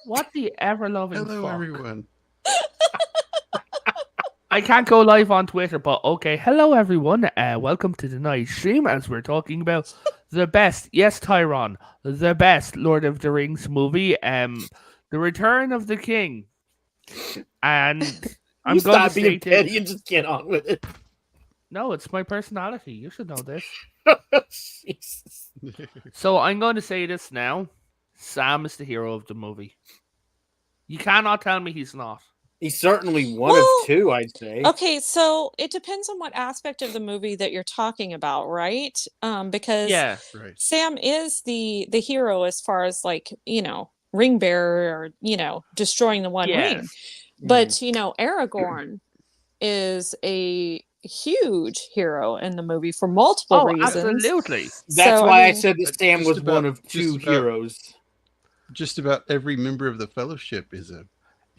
What the ever-loving Hello, fuck? everyone. I can't go live on Twitter, but okay. Hello, everyone. Welcome to tonight's stream as we're talking about the best, yes, Tyron, the best Lord of the Rings movie, The Return of the King. And You I'm going to stop being say this. petty and just get on with it. No, it's my personality. You should know this. Jesus. So I'm going to say this now. Sam is the hero of the movie. You cannot tell me he's not. He's certainly one Well, of two, I'd say. Okay, so it depends on what aspect of the movie that you're talking about, right? Because Yeah. Right. Sam is the hero as far as like, ring bearer or, destroying the one ring. Yes. But, Aragorn is a huge hero in the movie for multiple Oh, reasons. absolutely. That's So, why I mean- said that Sam Just was about- one of just two about- heroes. Just about every member of the Fellowship is a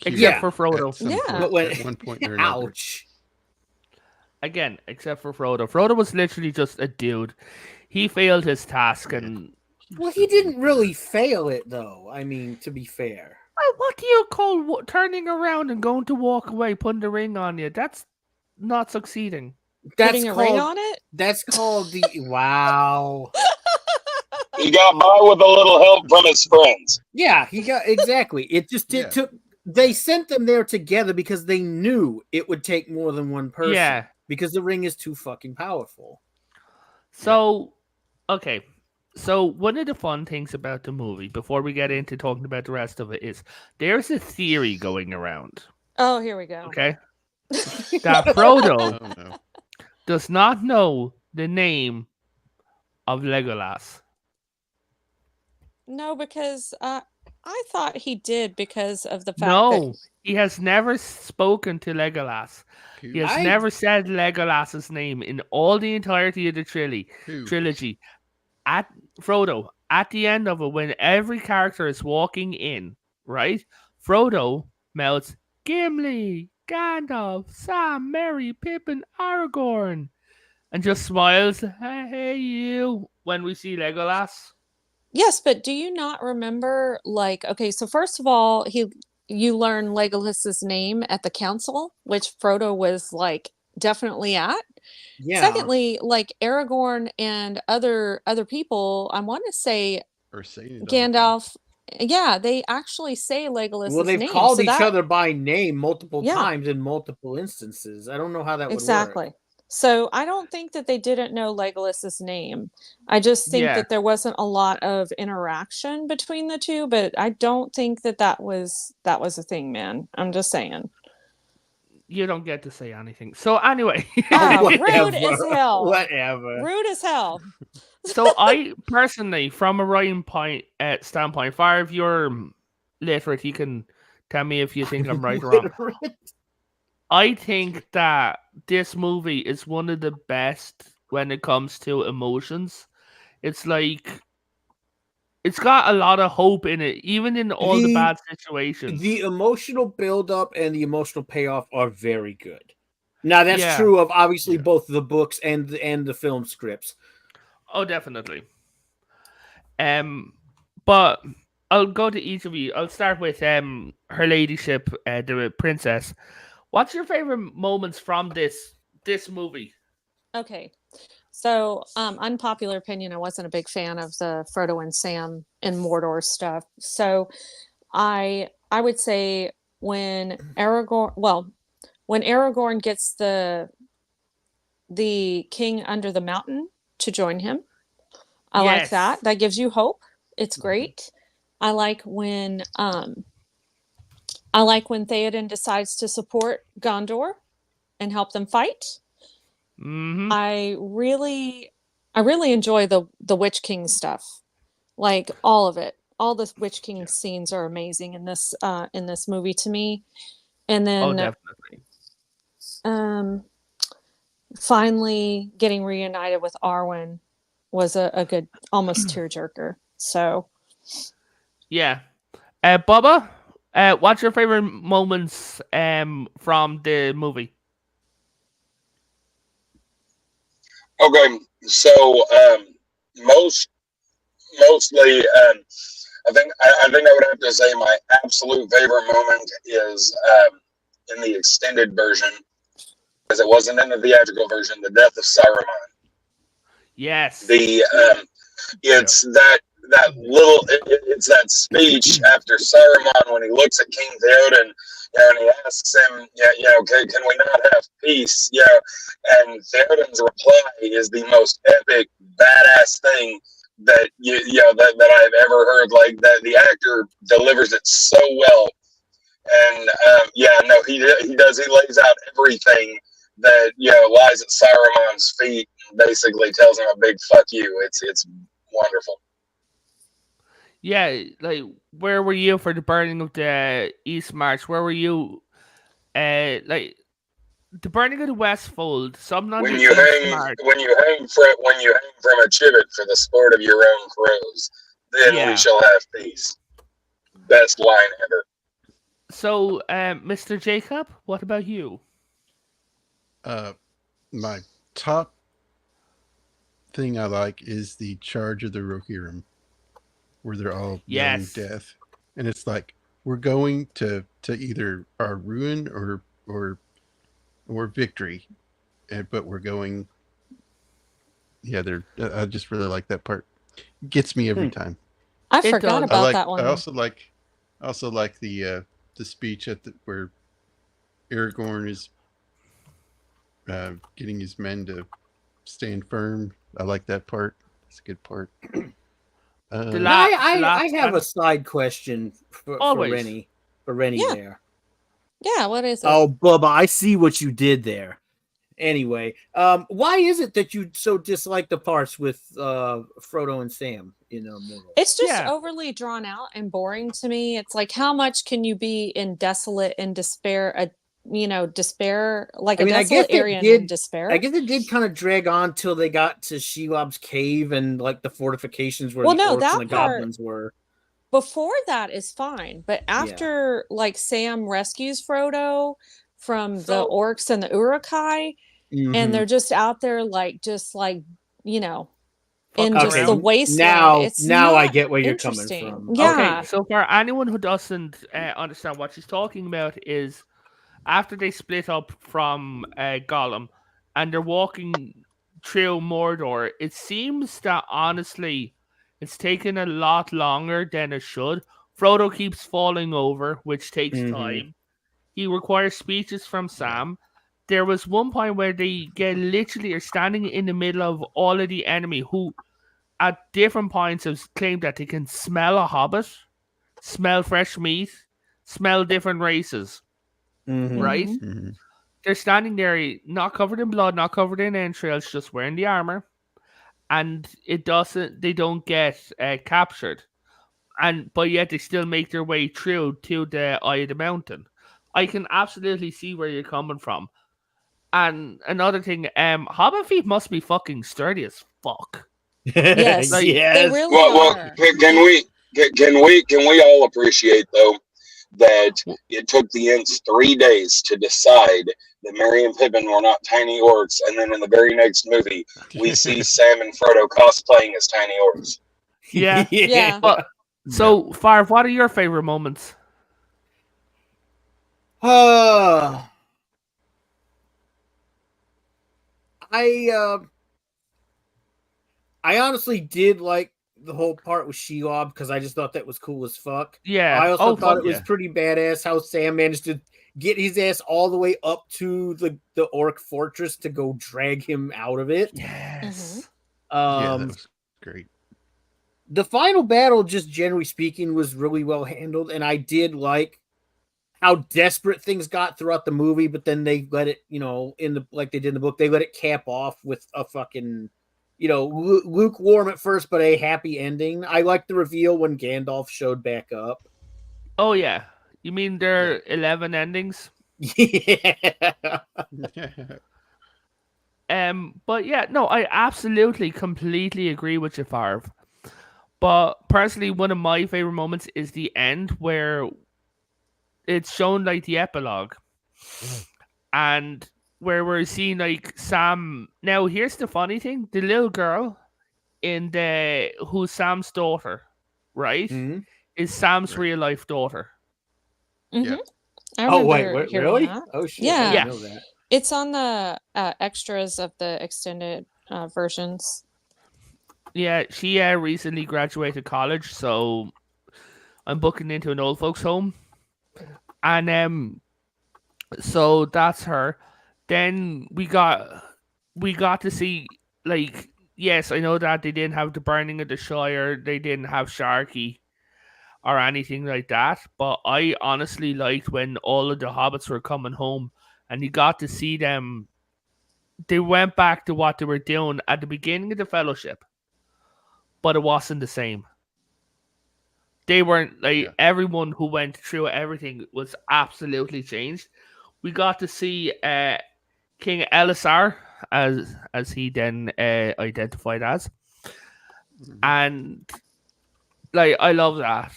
Except Yeah. for Frodo. at some Yeah. point, But when- at one point or another. Ouch. Again, except for Frodo. Frodo was literally just a dude. He failed his task and... Well, he didn't really fail it, though. I mean, to be fair. What do you call turning around and going to walk away, putting the ring on you? That's not succeeding. That's putting a called, ring on it? That's called the... Wow. He got by with a little help from his friends. Yeah, he got... Exactly. It just Yeah. took... They sent them there together because they knew it would take more than one person. Yeah. Because the ring is too fucking powerful. So, okay. So, one of the fun things about the movie, before we get into talking about the rest of it, is there's a theory going around, Oh, here we go. okay? That Frodo Oh no. does not know the name of Legolas. No, because I thought he did because of the fact No, that he has never spoken to Legolas. He has I- never said Legolas's name in all the entirety of the trilogy. At Frodo, at the end of it, when every character is walking in, right? Frodo mouths Gimli, Gandalf, Sam, Merry, Pippin, Aragorn, and just smiles. Hey, you! When we see Legolas. Yes, but do you not remember, like, okay, so first of all, you learn Legolas's name at the council, which Frodo was like definitely at. Yeah. Secondly, like Aragorn and other people, I want to say Or saying it all. Gandalf, yeah, they actually say Legolas's Well, they've name. called so each that- other by name multiple Yeah. times in multiple instances. I don't know how that would Exactly. work. So I don't think that they didn't know Legolas's name. I just think Yeah. that there wasn't a lot of interaction between the two, but I don't think that was a thing, man. I'm just saying. You don't get to say anything. So anyway, Ah, rude Whatever. as hell. Whatever. Rude as hell. so I personally, from a writing standpoint, far if you're literate, you can tell me if you think I'm right or wrong. I think that this movie is one of the best when it comes to emotions. It's like it's got a lot of hope in it, even in all the The- bad situations. The emotional buildup and the emotional payoff are very good. Now that's Yeah. true of obviously Yeah. both the books and the film scripts. Oh, definitely. But I'll go to each of you. I'll start with Her Ladyship, the princess. What's your favorite moments from this movie? Okay. So, unpopular opinion, I wasn't a big fan of the Frodo and Sam and Mordor stuff. So, I would say when Aragorn gets the king under the mountain to join him, I like Yes. that. That gives you hope. It's Mhm. great. I like when Theoden decides to support Gondor and help them fight. Mm-hmm. I really enjoy the Witch King stuff, like all of it. All the Witch King Yeah. scenes are amazing in this movie to me. And Oh, then definitely. finally getting reunited with Arwen was a good almost tearjerker. So Yeah. Bubba, what's your favorite moments from the movie? Okay, so mostly I think I would have to say my absolute favorite moment is in the extended version, because it wasn't in the theatrical version. The death of Saruman. Yes. It's that little. It's that speech after Saruman when he looks at King Theoden, and he asks him, can we not have peace? And Theoden's reply is the most epic, badass thing that that I've ever heard. Like that, the actor delivers it so well, and he does. He lays out everything that lies at Saruman's feet, and basically tells him a big fuck you. It's wonderful. Yeah, like where were you for the burning of the East March? Where were you? Like the burning of the Westfold. Something on When the you East hang March. from a chivot for the sport of your own crows, then we shall have peace. Best line ever. So, Mr. Jacob, what about you? My top thing I like is the charge of the Rohirrim, where they're all yelling death, and it's like we're going to either our ruin or victory, but we're going. Yeah, I just really like that part. It gets me every time. I forgot about that one. I also like the speech where Aragorn is getting his men to stand firm. I like that part. It's a good part. I have a side question for Rennie. For Rennie there. Yeah, what is it? Oh, Bubba, I see what you did there. Anyway, why is it that you so dislike the parts with Frodo and Sam in Mordor? It's just overly drawn out and boring to me. It's like, how much can you be in desolate and despair? Despair, like desolate area in despair. I guess it did kind of drag on till they got to Shelob's cave and like the fortifications where the orcs and the goblins were. Before that is fine, but after like Sam rescues Frodo from the orcs and the Uruk-hai, and they're just out there in just the wasteland. Now I get where you're coming from. Yeah. Okay, so for anyone who doesn't understand what she's talking about is after they split up from Gollum and they're walking through Mordor, it seems that honestly it's taken a lot longer than it should. Frodo keeps falling over, which takes time. He requires speeches from Sam. There was one point where they literally are standing in the middle of all of the enemy who at different points have claimed that they can smell a hobbit, smell fresh meat, smell different races. Right? Mm-hmm. They're standing there, not covered in blood, not covered in entrails, just wearing the armor, and they don't get captured, but yet they still make their way through to the eye of the mountain. I can absolutely see where you're coming from. And another thing, hobbit feet must be fucking sturdy as fuck. Yes, like, they really are. Can we all appreciate though that it took the Ents 3 days to decide that Merry and Pippin were not tiny orcs, and then in the very next movie we see Sam and Frodo cosplaying as tiny orcs. Yeah. Yeah. But, so, Farv, what are your favorite moments? I honestly did like the whole part with Shelob because I just thought that was cool as fuck. Yeah. I also thought it was pretty badass how Sam managed to get his ass all the way up to the orc fortress to go drag him out of it. Yes. Yeah, that was great. The final battle, just generally speaking, was really well handled, and I did like how desperate things got throughout the movie, but then they let it, like they did in the book, they let it cap off with a fucking, lukewarm at first, but a happy ending. I liked the reveal when Gandalf showed back up. Oh, yeah. You mean there are 11 endings? Yeah. But yeah, no, I absolutely, completely agree with you, Farv. But personally, one of my favorite moments is the end where it's shown like the epilogue, and where we're seeing like Sam. Now, here's the funny thing: the little girl who's Sam's daughter, right? Mm-hmm. is Sam's Right. real life daughter. Mhm. I Oh remember wait, hearing really? that. Oh shit! Yeah. I didn't know that. It's on the extras of the extended versions. Yeah, she recently graduated college, so I'm booking into an old folks home, and so that's her. Then we got to see, like, yes, I know that they didn't have the Burning of the Shire, they didn't have Sharky or anything like that, but I honestly liked when all of the hobbits were coming home and you got to see them. They went back to what they were doing at the beginning of the Fellowship, but it wasn't the same. They weren't like everyone who went through everything was absolutely changed. We got to see King Elisar as he then identified as, and like I love that.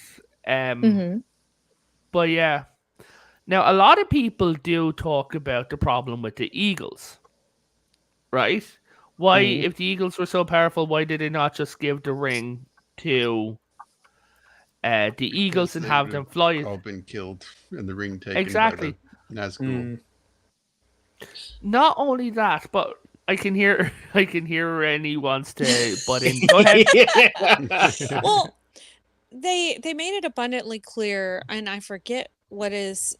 But yeah, now a lot of people do talk about the problem with the Eagles, right? Why, if the Eagles were so powerful, why did they not just give the ring to the Eagles and have them fly it? All been killed and the ring taken Exactly. by the Nazgul. Not only that, but I can hear Rennie wants to butt in. Go ahead. Well, they made it abundantly clear, and I forget what his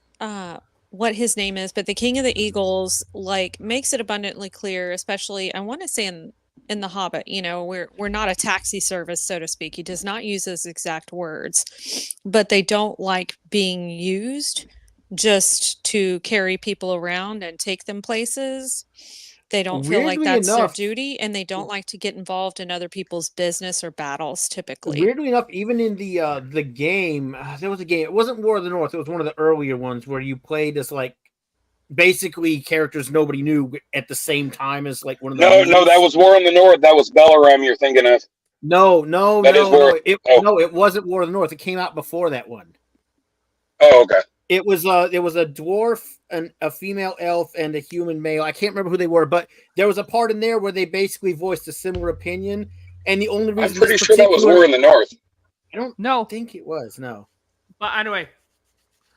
name is, but the King of the Eagles like makes it abundantly clear, especially I want to say in The Hobbit, you know, we're not a taxi service, so to speak. He does not use those exact words, but they don't like being used just to carry people around and take them places. They don't feel like Weirdly that's enough- their duty, and they don't like to get involved in other people's business or battles typically. Weirdly enough, even in the game, there was a game. It wasn't War of the North. It was one of the earlier ones where you played as like basically characters nobody knew at the same time as like one of the. No, that was War in the North. That was Balaram you're thinking of. No. That is War. No, it wasn't War of the North. It came out before that one. Oh, okay. It was a dwarf, a female elf, and a human male. I can't remember who they were, but there was a part in there where they basically voiced a similar opinion. And the only reason I'm pretty sure that was War in the North. I don't think it was. No. But anyway.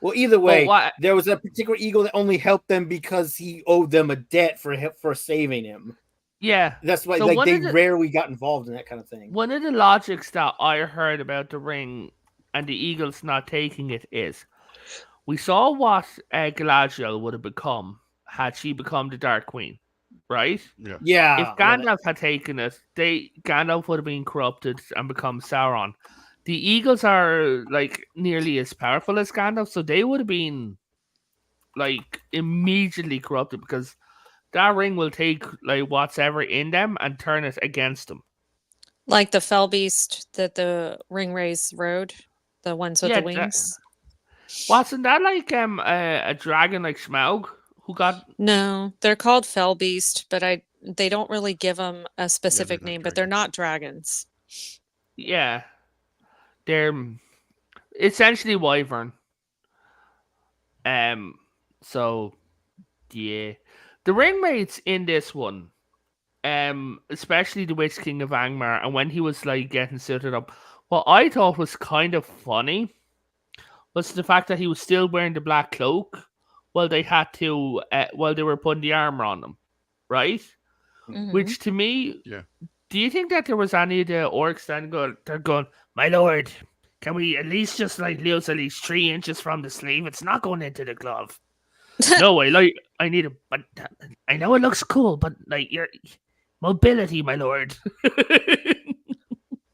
Well, either way, there was a particular eagle that only helped them because he owed them a debt for saving him. Yeah, that's why they rarely got involved in that kind of thing. One of the logics that I heard about the ring and the Eagles not taking it is, we saw what Galadriel would have become had she become the Dark Queen, right? Yeah. If Gandalf had taken it, Gandalf would have been corrupted and become Sauron. The Eagles are like nearly as powerful as Gandalf, so they would have been like immediately corrupted because that ring will take like whatever in them and turn it against them. Like the fell beast that the Ringwraiths rode, the ones with the wings. Wasn't that like a dragon like Smaug who got? No, they're called fell beast, but they don't really give them a specific name, but they're not dragons. Yeah, they're essentially wyvern. So yeah, the Ringwraiths in this one, especially the Witch King of Angmar, and when he was like getting suited up, what I thought was kind of funny was the fact that he was still wearing the black cloak while they had to while they were putting the armor on them, right? Mm-hmm. Which to me, do you think that there was any of the orcs that they're going, my lord, can we at least just like lose at least 3 inches from the sleeve? It's not going into the glove. No, I need it, but I know it looks cool, but like your mobility, my lord.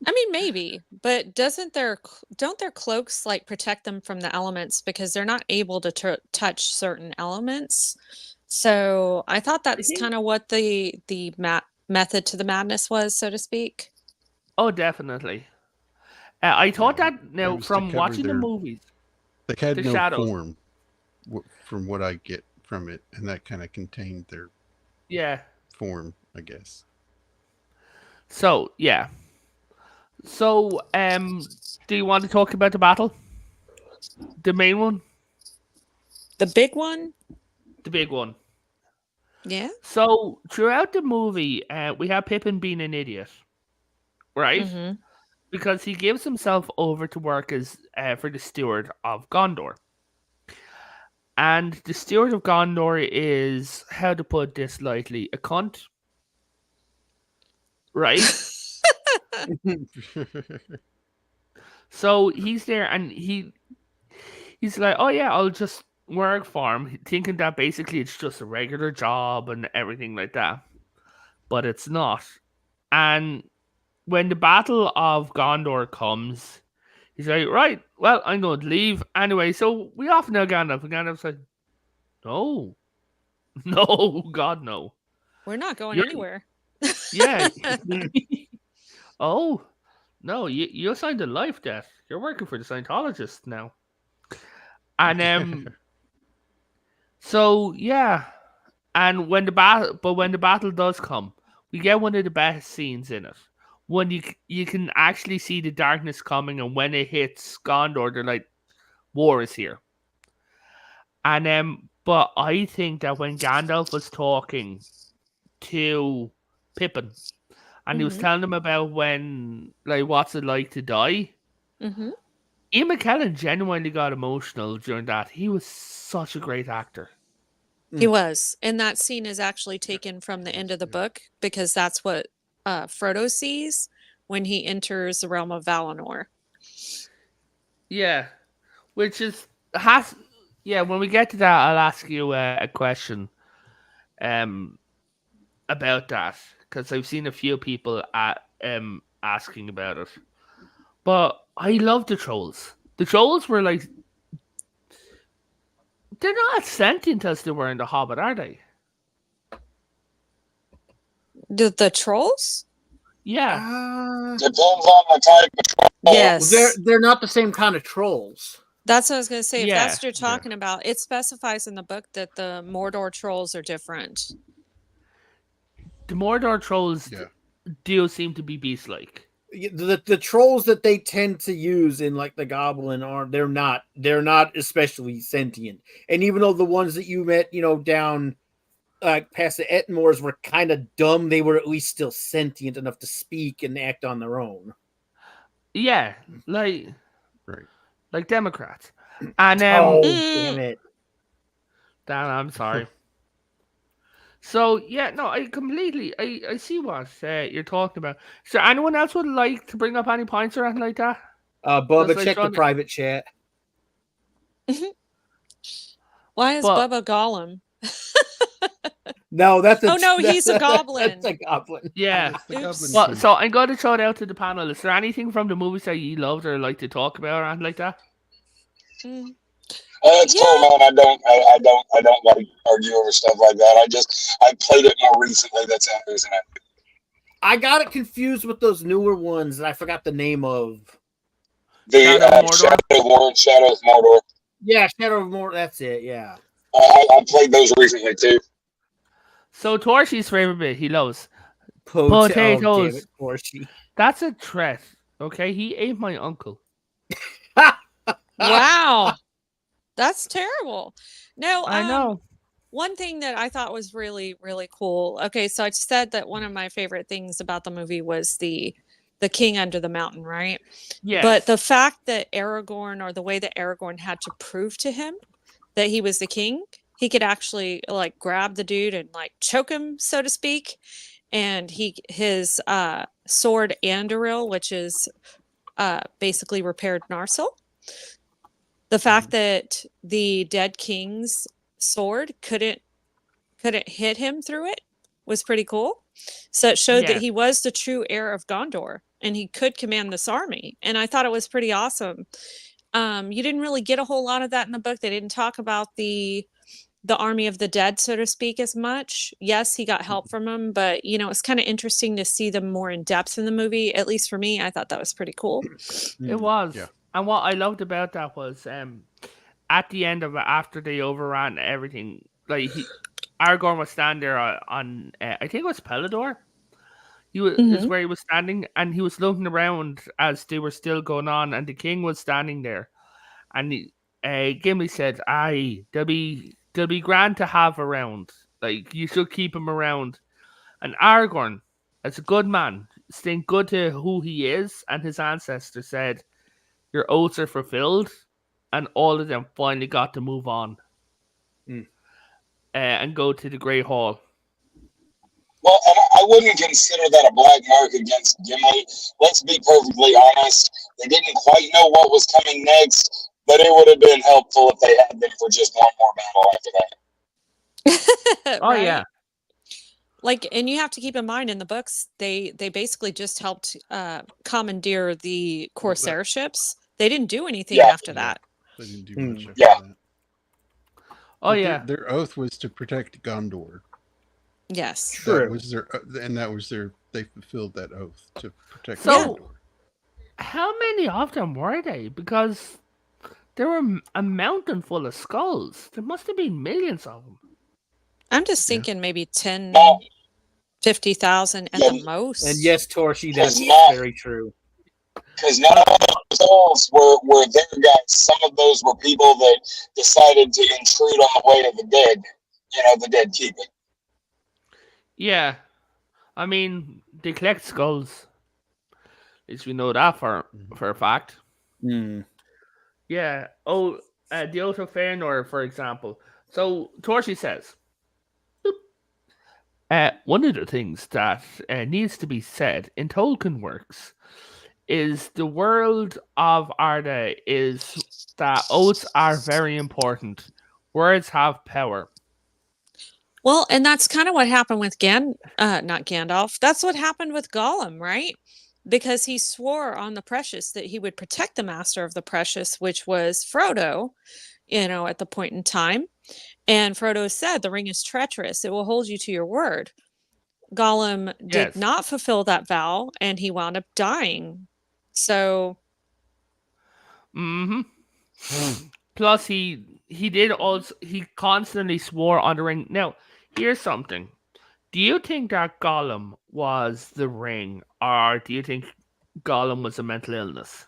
I mean, maybe, but don't their cloaks like protect them from the elements because they're not able to touch certain elements? So I thought that's kind of what the method to the madness was, so to speak. Oh, definitely. I thought that now from watching the movies, they had no shadows. Form, from what I get from it, and that kind of contained their form, I guess. So yeah. So, do you want to talk about the battle? The main one? The big one? The big one. Yeah. So, throughout the movie, we have Pippin being an idiot, right? Mm-hmm. because he gives himself over to work as for the steward of Gondor. And the steward of Gondor is, how to put this lightly, a cunt. Right? So he's there and he's like, oh yeah, I'll just work for him, thinking that basically it's just a regular job and everything like that. But it's not. And when the Battle of Gondor comes, he's like, right, well, I'm going to leave. Anyway, so we off now, Gandalf. And Gandalf's like, no. No, God, no. We're not going You're- anywhere. Yeah. Oh, no, you signed a life debt. You're working for the Scientologists now. And so yeah. And when the battle does come, we get one of the best scenes in it. When you can actually see the darkness coming, and when it hits Gondor, they're like, war is here. And but I think that when Gandalf was talking to Pippin, and he was telling him about when, like, what's it like to die, Mm-hmm. Ian McKellen genuinely got emotional during that. He was such a great actor. He was. And that scene is actually taken from the end of the book because that's what Frodo sees when he enters the realm of Valinor. Yeah. Which is, when we get to that, I'll ask you a question about that. Because I've seen a few people asking about it. But I love the trolls. The trolls were like, they're not as sentient as they were in The Hobbit, are they? The trolls? Yeah. Depends on the type of troll. Yes. They're not the same kind of trolls. That's what I was going to say. If Yeah, that's what you're talking about, it specifies in the book that the Mordor trolls are different. The Mordor trolls do seem to be beast-like. The trolls that they tend to use in like the Goblin they're not especially sentient. And even though the ones that you met, down past the Ettenmoors were kind of dumb, they were at least still sentient enough to speak and act on their own. Yeah, like Democrats. And damn it. Dan, I'm sorry. So yeah, no, I completely I see what you're talking about. So anyone else would like to bring up any points or anything like that? Bubba, Just check the like private chat. Why is But- Bubba Gollum? No, that's Oh, no, he's a goblin. That's a goblin. Yeah. It's the Goblin Oops. Well, King. so I'm going to throw it out to the panel. Is there anything from the movies that you loved or like to talk about or anything like that? Mm. It's cool, man. I don't like argue over stuff like that. I played it more recently. That's how I'm using it. I got it confused with those newer ones that I forgot the name of. The Shadow of Mordor? Shadow of Mordor. Yeah, Shadow of Mordor. That's it. Yeah. I played those recently too. So Torshi's favorite bit, he loves. Oh, Potatoes. damn it, Horsey. That's a threat. Okay, he ate my uncle. Wow. That's terrible. No, I know. One thing that I thought was really, really cool. Okay, so I said that one of my favorite things about the movie was the king under the mountain, right? Yeah. But the fact that Aragorn, or the way that Aragorn had to prove to him that he was the king, he could actually like grab the dude and like choke him, so to speak. And his sword Anduril, which is basically repaired Narsil. The fact that the dead king's sword couldn't hit him through it was pretty cool. So it showed that he was the true heir of Gondor and he could command this army. And I thought it was pretty awesome. You didn't really get a whole lot of that in the book. They didn't talk about the army of the dead, so to speak, as much. Yes, he got help from them, but it's kind of interesting to see them more in depth in the movie. At least for me, I thought that was pretty cool. It was. Yeah. And what I loved about that was at the end of it, after they overran everything, like Aragorn was standing there on I think it was Pelador. He was is where he was standing, and he was looking around as they were still going on, and the king was standing there, and Gimli said, "Aye, they'll be grand to have around. Like you should keep him around." And Aragorn, as a good man, staying good to who he is, and his ancestors said, "Your oaths are fulfilled," and all of them finally got to move on and go to the Great Hall. Well, and I wouldn't consider that a black mark against Gimli. Let's be perfectly honest. They didn't quite know what was coming next, but it would have been helpful if they had them for just one more battle after that. Oh, yeah. Like, and you have to keep in mind in the books, they basically just helped commandeer the Corsair ships. They didn't do anything after that. They didn't do much after that. Oh, yeah. Their oath was to protect Gondor. Yes. True. That was they fulfilled that oath to protect So, Gondor. how many of them were they? Because there were a mountain full of skulls. There must have been millions of them. I'm just thinking maybe 10, No. 50,000 at the most. And yes, Torshi, that's very true. Because none of those were their guys. Some of those were people that decided to intrude on the way of the dead. The dead keep it. Yeah. I mean, they collect skulls. At least we know that for a fact. Yeah. Oh, the Oath of Fëanor, for example. So, Torshi says, one of the things that needs to be said in Tolkien works is the world of Arda is that oaths are very important. Words have power. Well, and that's kind of what happened with not Gandalf. That's what happened with Gollum, right? Because he swore on the Precious that he would protect the Master of the Precious, which was Frodo, at the point in time. And Frodo said, the ring is treacherous. It will hold you to your word. Gollum did not fulfill that vow, and he wound up dying. So. Plus, he constantly swore on the ring. Now, here's something. Do you think that Gollum was the ring, or do you think Gollum was a mental illness?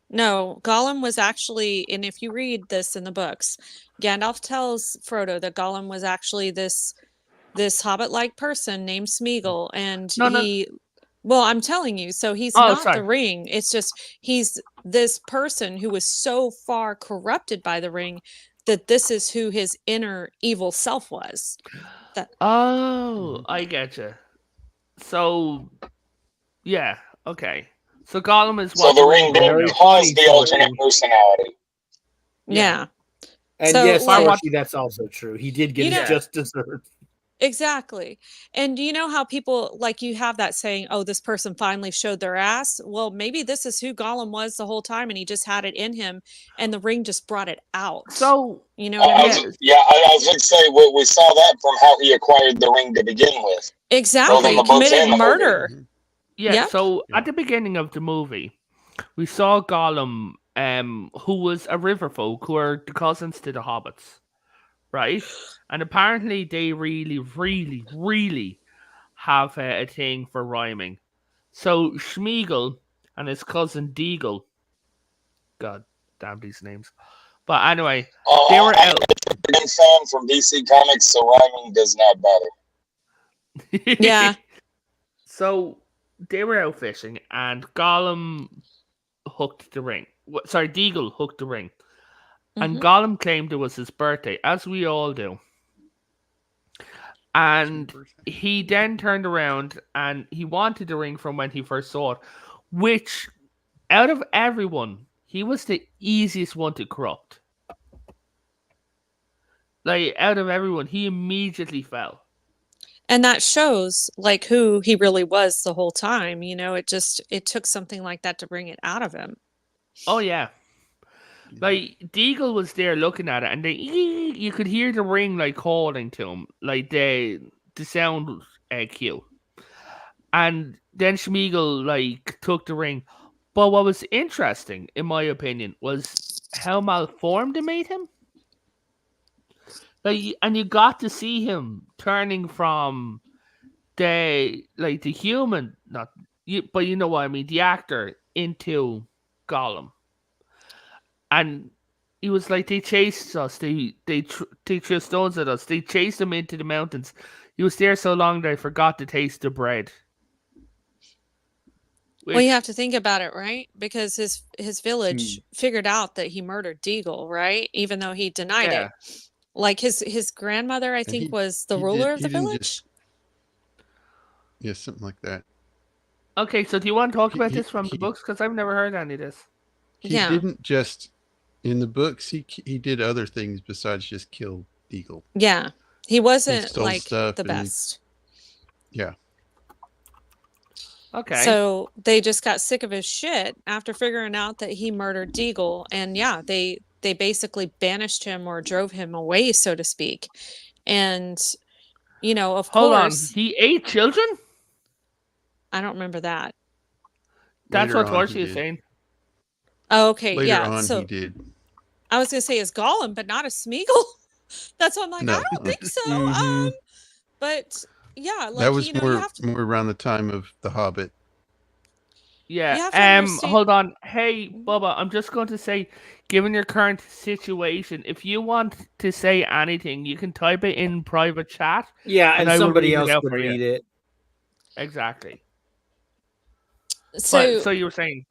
No, Gollum was actually, and if you read this in the books, Gandalf tells Frodo that Gollum was actually this hobbit-like person named Smeagol, and well, I'm telling you, so he's not the ring. It's just he's this person who was so far corrupted by the ring that this is who his inner evil self was. I get you. So, yeah, okay. So Gollum is so the ring didn't cause the alternate personality. Yeah. And so, yes, Torshi, that's also true. He did get his just desserts. Exactly. And you know how people, like, you have that saying, oh, this person finally showed their ass? Well, maybe this is who Gollum was the whole time, and he just had it in him, and the ring just brought it out. So, you know what I mean? I was going to say, we saw that from how he acquired the ring to begin with. Exactly. He committed murder. Yeah, so at the beginning of the movie, we saw Gollum, who was a river folk, who are the cousins to the hobbits. Right? And apparently they really, really, really have a thing for rhyming. So Smeagol and his cousin Deagle, God damn these names. But anyway, they were out. I'm a fan from DC Comics, so rhyming does not bother. Yeah. So they were out fishing, and Gollum hooked the ring. Sorry, Deagle hooked the ring. And Gollum claimed it was his birthday, as we all do. And he then turned around and he wanted the ring from when he first saw it, which, out of everyone, he was the easiest one to corrupt. Like, out of everyone, he immediately fell. And that shows, like, who he really was the whole time. It took something like that to bring it out of him. Oh, yeah. Like, Deagle was there looking at it, and you could hear the ring, like, calling to him, like, the sound cue. And then Smeagol, like, took the ring. But what was interesting, in my opinion, was how malformed it made him. Like, and you got to see him turning from the human, but you know what I mean, the actor, into Gollum. And he was like, they chased us. They threw stones at us. They chased him into the mountains. He was there so long that I forgot to taste the bread. Well, you have to think about it, right? Because his village figured out that he murdered Deagle, right? Even though he denied it. Like his grandmother, I think, was the ruler of the village. Yeah, something like that. Okay, so do you want to talk about this from the books? Because I've never heard any of this. He didn't just in the books. He did other things besides just kill Deagle. Yeah, he wasn't stole like stuff the and he- best. Yeah. Okay. So they just got sick of his shit after figuring out that he murdered Deagle, and yeah, they basically banished him or drove him away, so to speak. And you know, of Hold course, on, he ate children? I don't remember that. That's Later what on, Torchy is saying. Oh, okay, Later yeah. on, So he did. I was gonna say as Gollum, but not as Smeagol. That's why I'm like, No. I don't think so. Mhm. But yeah, like That was you know, you have to. more around the time of The Hobbit. Yeah. You have to understand- Hold on. Hey, Bubba, I'm just going to say, given your current situation, if you want to say anything, you can type it in private chat. Yeah, and I will somebody read it else out would for you. read it. Exactly. So, So you were saying,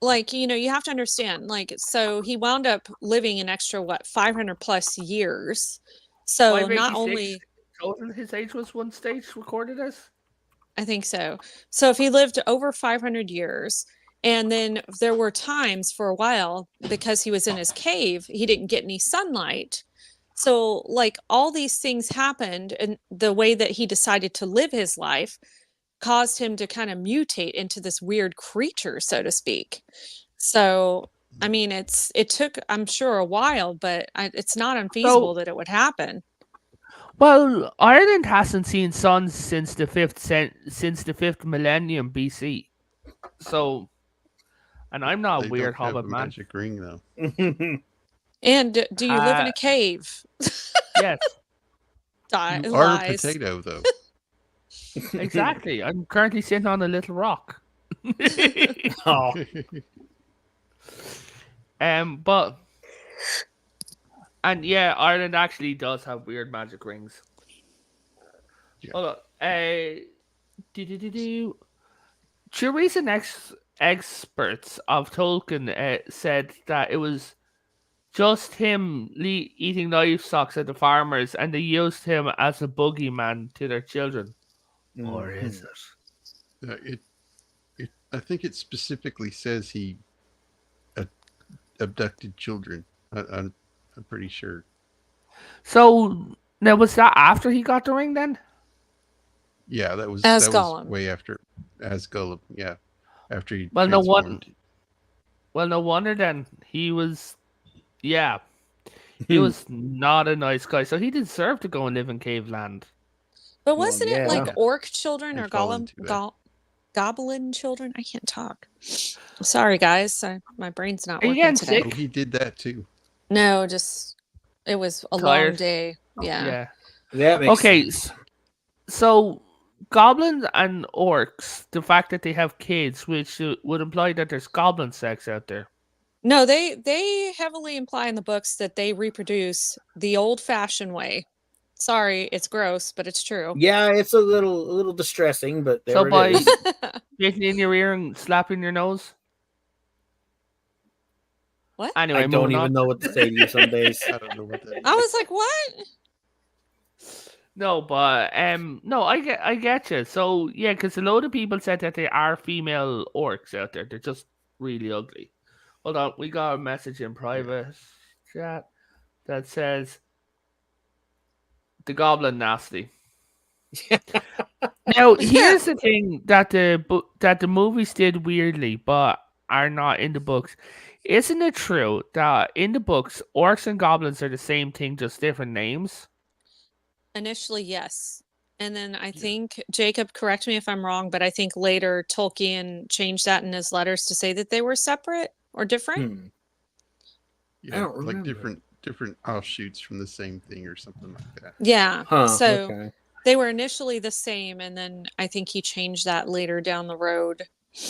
like, you know, you have to understand, like, so he wound up living an extra 500 plus years. So not 586 only total his age was one stage recorded as? I think so. So if he lived over 500 years, and then there were times for a while because he was in his cave, he didn't get any sunlight. So like all these things happened, and the way that he decided to live his life caused him to kind of mutate into this weird creature, so to speak. So I mean, it took, I'm sure, a while, but it's not unfeasible that it would happen. Well, Ireland hasn't seen suns since the fifth millennium BC. So, and I'm not They a weird don't have Hobbit a man. magic ring though. And do you live in a cave? Yes, You are a Lies. potato though. exactly. I'm currently sitting on a little rock. Oh, But and yeah, Ireland actually does have weird magic rings. Yeah. Hold on. Two recent experts of Tolkien said that it was just him eating livestock at the farmers, and they used him as a boogeyman to their children. Or is it? I think it specifically says he abducted children. I'm pretty sure. So now was that after he got the ring then? Yeah, that was As that Gollum. was way after as Gollum. Yeah, after he Well, no transformed. no wonder then. He was he was not a nice guy. So he deserved to go and live in cave land. But Well, wasn't yeah. it like orc children And or fall into it. goblin children? I can't talk. Sorry, guys. My brain's not Are you working getting today. sick? Oh, he did that too. No, just it was a long Tired? day. Yeah. that makes Okay, sense. so goblins and orcs, the fact that they have kids, which would imply that there's goblin sex out there. No, they heavily imply in the books that they reproduce the old-fashioned way. Sorry, it's gross, but it's true. Yeah, it's a little distressing, but there So it by is. getting in your ear and slapping your nose. What? Anyway, I don't moving even on. know what to say to you some days. I don't know what that is. I was like, what? No, but no, I get you. So yeah, because a load of people said that there are female orcs out there. They're just really ugly. Hold on, we got a message in private chat that says the goblin nasty. Now here's the thing that the movies did weirdly, but are not in the books. Isn't it true that in the books orcs and goblins are the same thing, just different names? Initially, yes. And then I think, Jacob, correct me if I'm wrong, but I think later Tolkien changed that in his letters to say that they were separate or different. Yeah, I don't like remember. different offshoots from the same thing or something like that. Yeah. Huh, So okay. they were initially the same, and then I think he changed that later down the road.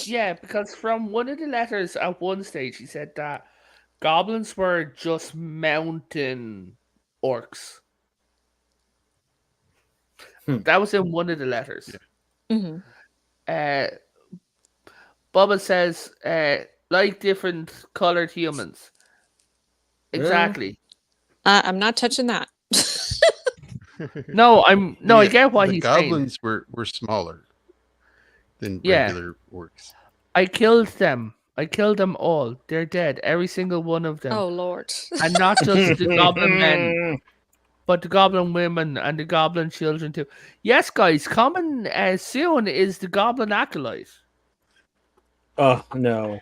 Yeah, because from one of the letters at one stage, he said that goblins were just mountain orcs. That was in one of the letters. Yeah. Mm-hmm. Bubba says, like different colored humans. Exactly. I'm not touching that. No, I get what the he's saying. goblins were smaller than Yeah. regular orcs. I killed them. I killed them all. They're dead. Every single one of them. Oh Lord. And not just the goblin men, but the goblin women and the goblin children too. Yes, guys, coming soon is the goblin acolyte. Oh no.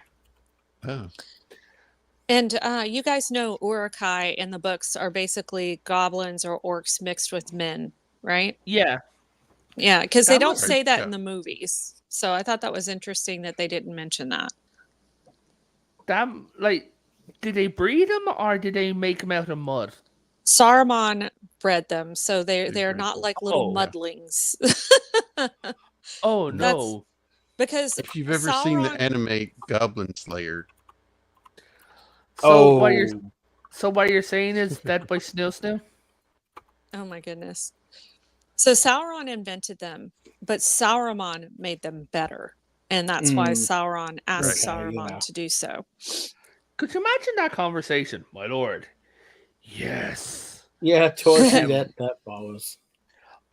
Oh, And you guys know Uruk-hai in the books are basically goblins or orcs mixed with men, right? Yeah. Yeah, because they That don't was- say that yeah. in the movies. So I thought that was interesting that they didn't mention that. That, like, did they breed them or did they make them out of mud? Saruman bred them, so they're bred not them. like little Oh. mudlings. Oh, That's- no. Because if you've ever seen the Sauron- anime Goblin Slayer, So, what you're saying is Dead by Snow Snow? Oh my goodness. So Sauron invented them, but Saruman made them better. And that's why Sauron asked Right. Saruman Yeah. to do so. Could you imagine that conversation? My lord. Yes. Yeah, Torchy, that follows.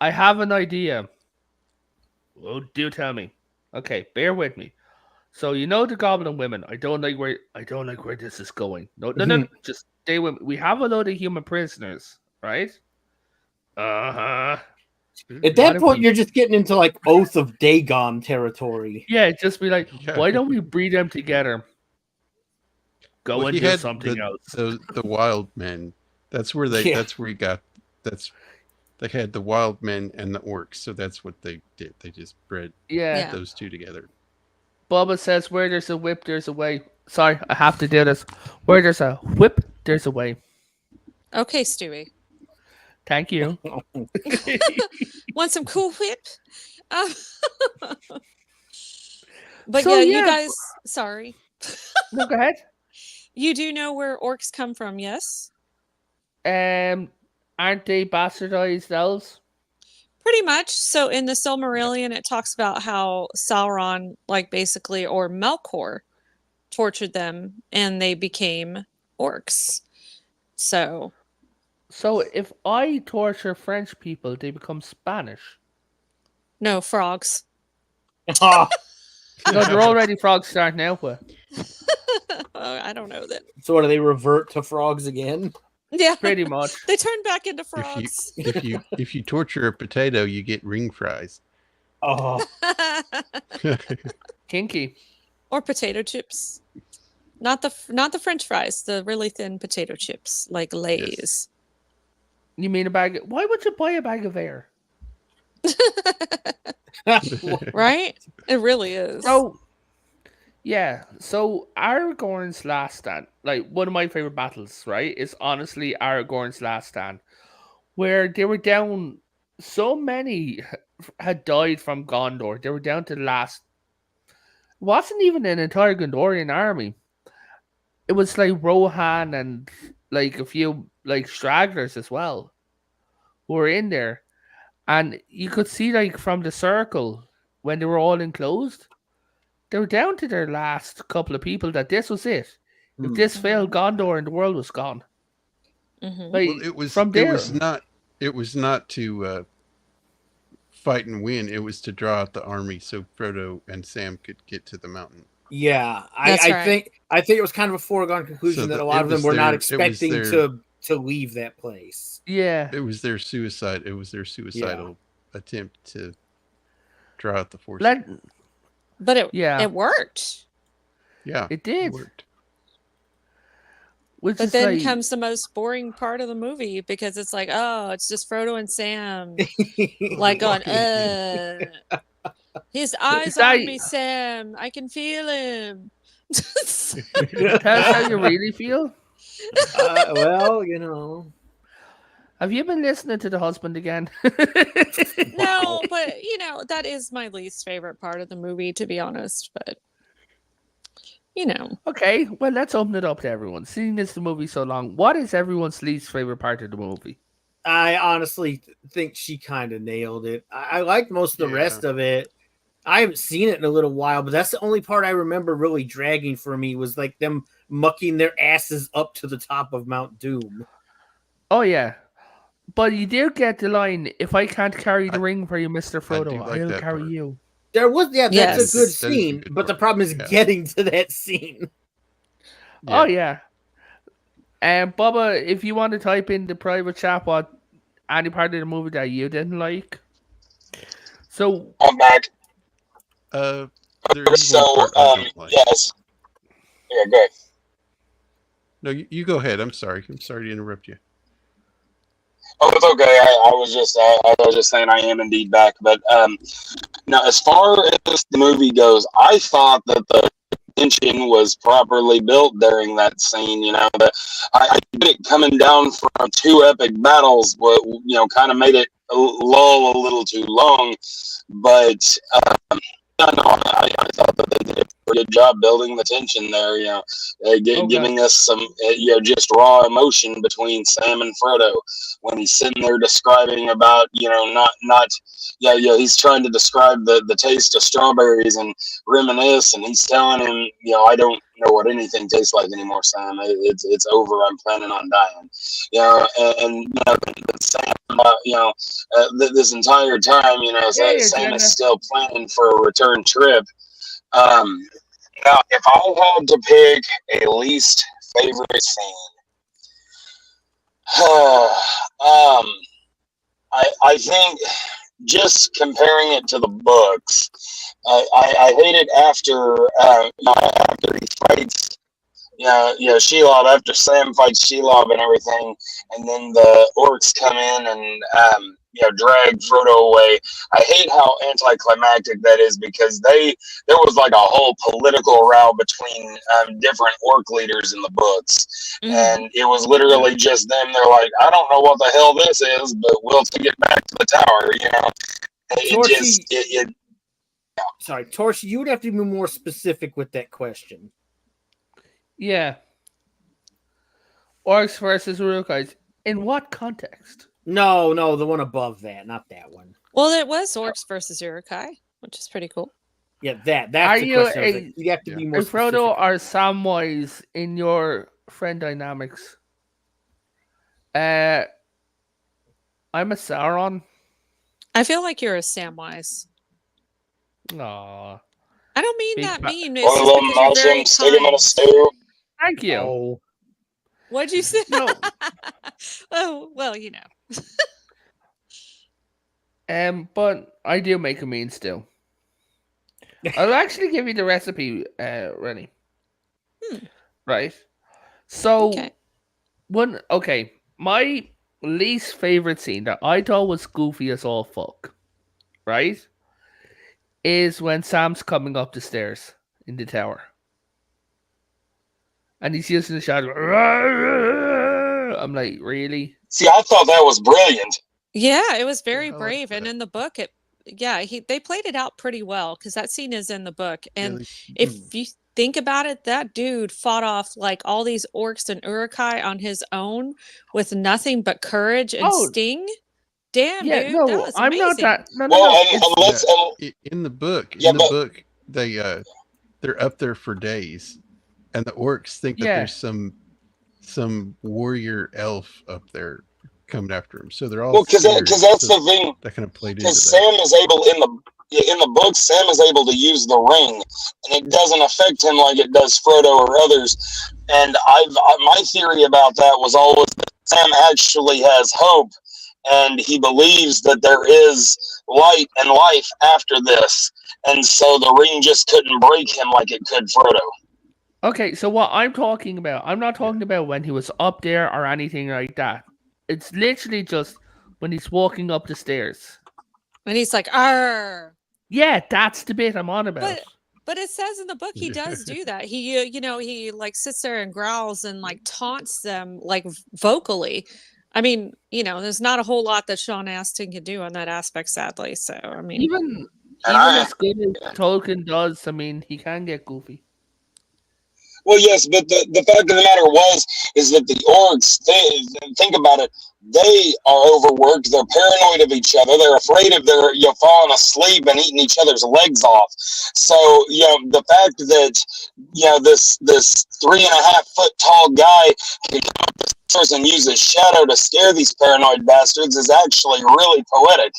I have an idea. Well, do tell me. Okay, bear with me. So you know the goblin women. I don't like where this is going. No. Just stay with me. We have a load of human prisoners, right? Uh-huh. At What that if point, we- you're just getting into like Oath of Dagon territory. Yeah, just be like, Yeah. why don't we breed them together? Go well, and he do had something else. the wild men. That's where they. Yeah. That's where he got. They had the wild men and the orcs. So that's what they did. They just bred Yeah. those two together. Bubba says, where there's a whip, there's a way. Sorry, I have to do this. Where there's a whip, there's a way. Okay, Stewie. Thank you. Want some Cool Whip? Uh, but So, yeah, yeah. you guys, sorry. No, go ahead. You do know where orcs come from, yes? Aren't they bastardized elves? Pretty much. So in the Silmarillion, it talks about how Sauron, like basically, or Melkor, tortured them and they became orcs. So So if I torture French people, they become Spanish. no frogs. Oh, No, they're already frogs starting out with. I don't know that. so what do they revert to frogs again? Yeah, Pretty much. they turn back into If frogs. if you torture a potato, you get ring fries. Oh, Kinky. Or potato chips. Not the French fries, the really thin potato chips like Lay's. You mean a bag? Why would you buy a bag of air? Right? It really is. So, yeah. So Aragorn's last stand, like one of my favorite battles, right, is honestly Aragorn's last stand, where they were down. So many had died from Gondor. They were down to the last. It wasn't even an entire Gondorian army. It was like Rohan and like a few like stragglers as well, who were in there, and you could see like from the circle when they were all enclosed, they were down to their last couple of people. That this was it. If this failed, Gondor and the world was gone. Mhm. Like Well, it was from there. It was not to fight and win. It was to draw out the army so Frodo and Sam could get to the mountain. yeah. That's I right. think it was kind of a foregone conclusion So that a it lot of them was were not it was expecting their- to leave that place. Yeah, It was their suicide. It was their suicidal attempt to draw out the forces. let But it yeah, worked. Yeah, it did. worked. Which But is then like, comes the most boring part of the movie because it's like, oh, it's just Frodo and Sam, like going, his eyes that- on me, Sam. I can feel him. tell us how you really feel. Well, you know. Have you been listening to the husband again? No, but that is my least favorite part of the movie, to be honest. But Okay, well, let's open it up to everyone. Seeing as the movie's so long, what is everyone's least favorite part of the movie? I honestly think she kind of nailed it. I liked most of the Yeah. rest of it. I haven't seen it in a little while, but that's the only part I remember really dragging for me was like them mucking their asses up to the top of Mount Doom. Oh yeah, but you do get the line, "If I can't carry the ring for you, Mr. Frodo, like I'll that carry part. you." There was, that's Yes. a good That is a scene, good but the part. problem is Yeah. getting to that scene. Oh yeah. And Bubba, if you want to type in the private chat what any part of the movie that you didn't like. So I'm back. There is So, one part I don't like. yes. Yeah, go ahead. No, you go ahead. I'm sorry to interrupt you. Oh, it's okay. I was just saying I am indeed back. But now, as far as the movie goes, I thought that the tension was properly built during that scene. You know, I get it coming down from two epic battles, but kind of made it lull a little too long. But no, I thought that they did a pretty good job building the tension there. Giving us some, just raw emotion between Sam and Frodo when he's sitting there describing about, he's trying to describe the taste of strawberries and reminisce, and he's telling him, I don't know what anything tastes like anymore, Sam. It's over. I'm planning on dying. Sam, this entire time, Sam is still planning for a return trip. Now, if I had to pick a least favorite scene, I think just comparing it to the books, I hate it after he fights. Shelob, after Sam fights Shelob and everything, and then the orcs come in and drag Frodo away. I hate how anticlimactic that is, because there was like a whole political row between different orc leaders in the books, and it was literally just them. They're like, I don't know what the hell this is, but we'll take it back to the tower. Sorry, Torch, you would have to be more specific with that question. Yeah. Orcs versus Uruk-hais. In what context? No, the one above that, not that one. Well, it was Orcs versus Uruk-hai, which is pretty cool. Yeah, that's Are the you question. You have to be more specific. Frodo or Samwise in your friend dynamics? I'm a Sauron. I feel like you're a Samwise. Aww. I don't mean that mean. It's Boil just them, because you're very mash them, stick them in a kind. stew. Thank you. Oh. What'd you say? No. Oh, well, But I do make a mean stew. I'll actually give you the recipe, Rennie. Right. So, my least favorite scene that I thought was goofy as all fuck, right, is when Sam's coming up the stairs in the tower. And he's using the shadow. I'm like, really? See, I thought that was brilliant. Yeah, it was very brave. And in the book, they played it out pretty well, because that scene is in the book. And if you think about it, that dude fought off like all these orcs and Uruk-hai on his own with nothing but courage and sting. Damn, dude, no, that was I'm amazing. not that. No. In the book, they're up there for days, and the orcs think that there's some warrior elf up there coming after him. So they're all because that's the thing. That kind of played into Because that. Sam is able in the book, Sam is able to use the ring, and it doesn't affect him like it does Frodo or others. And my theory about that was always that Sam actually has hope, and he believes that there is light and life after this, and so the ring just couldn't break him like it could Frodo. Okay, so what I'm talking about, I'm not talking about when he was up there or anything like that. It's literally just when he's walking up the stairs. And he's like, "Arr!" Yeah, that's the bit I'm on about. But it says in the book he does do that. He, he like sits there and growls and like taunts them like vocally. I mean, there's not a whole lot that Sean Astin can do on that aspect, sadly. So, I mean, even as good as Tolkien does, I mean, he can get goofy. Well, yes, but the fact of the matter is that the orcs, think about it, they are overworked. They're paranoid of each other. They're afraid of falling asleep and eating each other's legs off. So, the fact that, this 3.5 foot tall guy can and use his shadow to scare these paranoid bastards is actually really poetic.